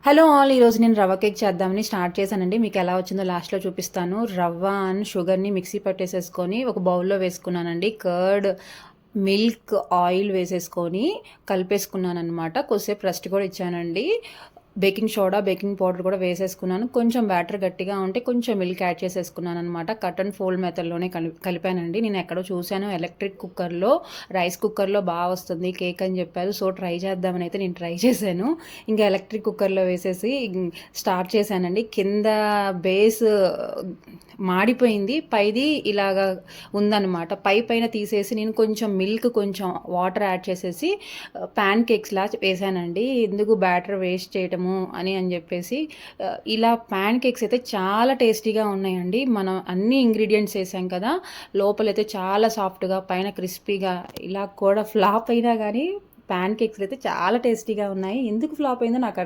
Hello all! ఈరోజు నేను రవ్వ కేక్ చేద్దామని స్టార్ట్ చేశానండి. మీకు ఎలా వచ్చిందో లాస్ట్‌లో చూపిస్తాను. రవ్వ అండ్ షుగర్‌ని మిక్సీ పట్టేసేసుకొని ఒక బౌల్‌లో వేసుకున్నానండి. కర్డ్, మిల్క్, ఆయిల్ వేసేసుకొని కలిపేసుకున్నాననమాట. కొద్దిసేపు రెస్ట్ కూడా ఇచ్చానండి. బేకింగ్ సోడా, బేకింగ్ పౌడర్ కూడా వేసేసుకున్నాను. కొంచెం బ్యాటర్ గట్టిగా ఉంటే కొంచెం మిల్క్ యాడ్ చేసేసుకున్నాననమాట. కట్ అండ్ ఫోల్డ్ మెథడ్‌లోనే కలిపానండి. నేను ఎక్కడో చూసాను ఎలక్ట్రిక్ కుక్కర్‌లో, రైస్ కుక్కర్‌లో వస్తుంది కేక్ అని చెప్పారు. సో, ట్రై చేద్దామని అయితే నేను ట్రై చేశాను. ఇంకా ఎలక్ట్రిక్ కుక్కర్‌లో వేసేసి స్టార్ట్ చేశానండి. కింద బేస్ మాడిపోయింది. పైది ఇలాగా ఉందనమాట. పైన తీసేసి నేను కొంచెం మిల్క్, కొంచెం వాటర్ యాడ్ చేసేసి ప్యాన్ కేక్స్‌లా వేశానండి. ఎందుకు బ్యాటర్ వేస్ట్ చేయటము అని చెప్పేసి ఇలా ప్యాన్ కేక్స్ అయితే చాలా టేస్టీగా ఉన్నాయండి. మనం అన్ని ఇంగ్రీడియంట్స్ వేసాం కదా! లోపలైతే చాలా సాఫ్ట్‌గా, పైన క్రిస్పీగా ఇలా కూడా ఫ్లాప్ అయినా గానీ ప్యాన్ కేక్స్ అయితే చాలా టేస్టీగా ఉన్నాయి. ఎందుకు ఫ్లాప్ అయిందో నాకు